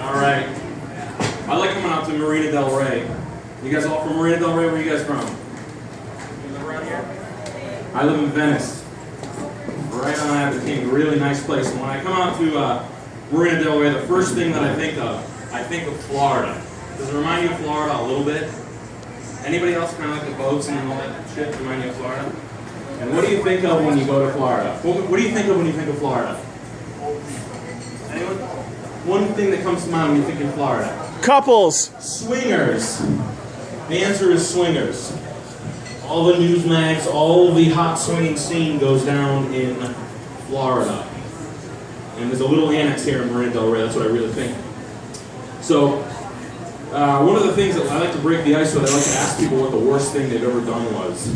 All right. I like coming out to Marina del Rey. You guys all from Marina del Rey? Where are you guys from? You live around here? I live in Venice. Right on Abbot King. Really nice place. And when I come out to Marina del Rey, the first thing that I think of Florida. Does it remind you of Florida a little bit? Anybody else kind of like the boats and all that shit remind you of Florida? And what do you think of when you go to Florida? What do you think of when you think of Florida? Anyone? One thing that comes to mind when you think of Florida. Couples. Swingers. The answer is swingers. All the news mags, all the hot swinging scene goes down in Florida. And there's a little annex here in Marina del Rey, that's what I really think. So, one of the things that I like to break the ice with, I like to ask people what the worst thing they've ever done was.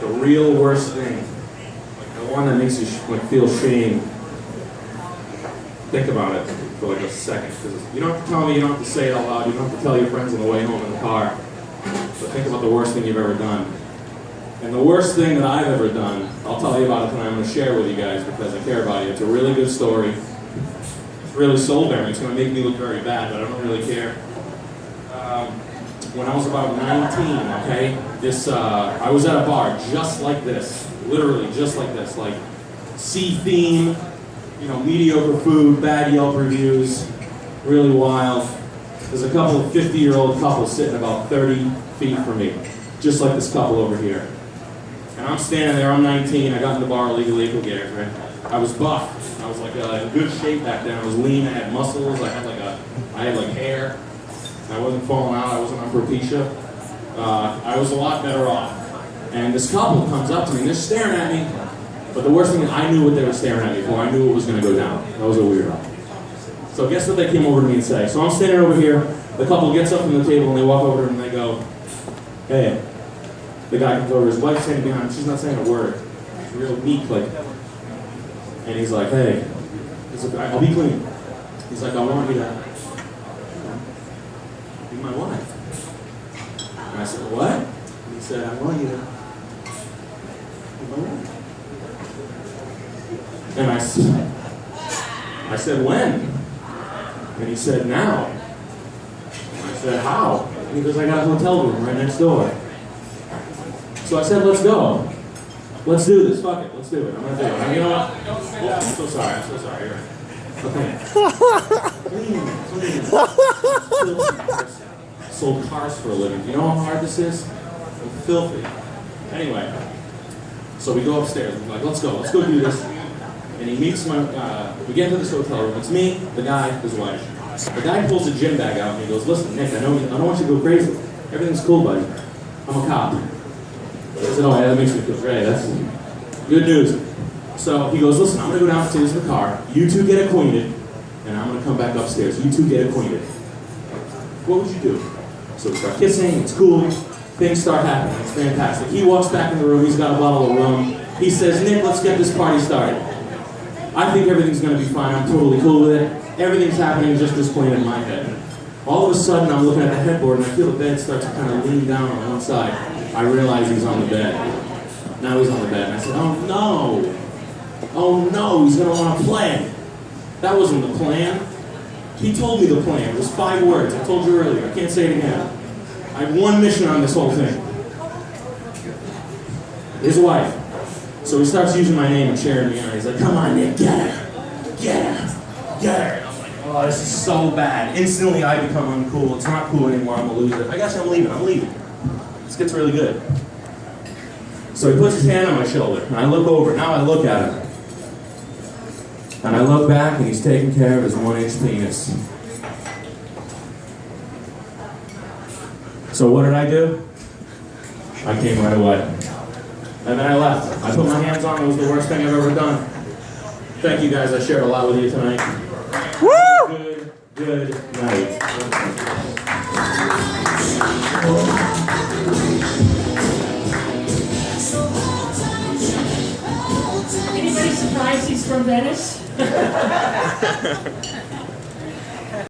The real worst thing. Like the one that makes you feel shame. Think about it for like a second. Because you don't have to tell me, you don't have to say it out loud, you don't have to tell your friends on the way home in the car. But think about the worst thing you've ever done. And the worst thing that I've ever done, I'll tell you about it tonight. I'm going to share with you guys because I care about you. It's a really good story. It's really soul-bearing. It's going to make me look very bad, but I don't really care. When I was about 19, okay, I was at a bar just like this, literally just like this, like sea theme, mediocre food, bad Yelp reviews, really wild. There's a couple of 50-year-old couples sitting about 30 feet from me, just like this couple over here. And I'm standing there, I'm 19, I got in the bar illegally, who cares, right? I was buff, I was like in good shape back then, I was lean, I had muscles, I had like hair. I wasn't falling out, I wasn't on Propecia. I was a lot better off. And this couple comes up to me, and they're staring at me. But the worst thing is, I knew what they were staring at me for. I knew what was going to go down. That was a weirdo. So guess what they came over to me and say? So I'm standing over here, the couple gets up from the table, and they walk over to him, and they go, hey. The guy comes over, his wife's standing behind him, she's not saying a word. She's real meek, like. And he's like, hey. He's like, I'll be clean. He's like, I want you to be my wife. And I said, what? And he said, I want you to be my wife. And I said, when? And he said, now. And I said, how? And he goes, I got a hotel room right next door. So I said, let's go. Let's do this. Fuck it. Let's do it. I'm going to do it. And you know what? Oh, I'm so sorry. I'm so sorry. You're right. Clean. Sold cars for a living. You know how hard this is? I'm filthy. Anyway, so we go upstairs. We're like, let's go do this. And he meets we get into this hotel room. It's me, the guy, his wife. The guy pulls a gym bag out and he goes, listen, Nick, I don't want you to go crazy. Everything's cool, buddy. I'm a cop. I said, oh, yeah, that makes me feel great. That's good news. So he goes, listen, I'm going to go downstairs in the car. You two get acquainted, and I'm going to come back upstairs. You two get acquainted. What would you do? So we start kissing. It's cool. Things start happening. It's fantastic. He walks back in the room. He's got a bottle of rum. He says, Nick, let's get this party started. I think everything's going to be fine. I'm totally cool with it. Everything's happening just this plain in my head. All of a sudden, I'm looking at the headboard, and I feel the bed start to kind of lean down on one side. I realize he's on the bed. Now he's on the bed. And I said, oh, no. Oh no, he's going to want to play. That wasn't the plan. He told me the plan. It was 5 words. I told you earlier. I can't say it again. I have one mission on this whole thing. His wife. So he starts using my name and sharing me, and he's like, come on, Nick, get her. Get her. Get her. And I'm like, oh, this is so bad. Instantly, I become uncool. It's not cool anymore. I'm going to lose it. I guess I'm leaving. I'm leaving. This gets really good. So he puts his hand on my shoulder, and I look over. Now I look at him. And I look back, and he's taking care of his 1-inch penis. So what did I do? I came right away. And then I left. I put my hands on. It was the worst thing I've ever done. Thank you guys. I shared a lot with you tonight. Woo! Good night. Anybody surprised he's from Venice?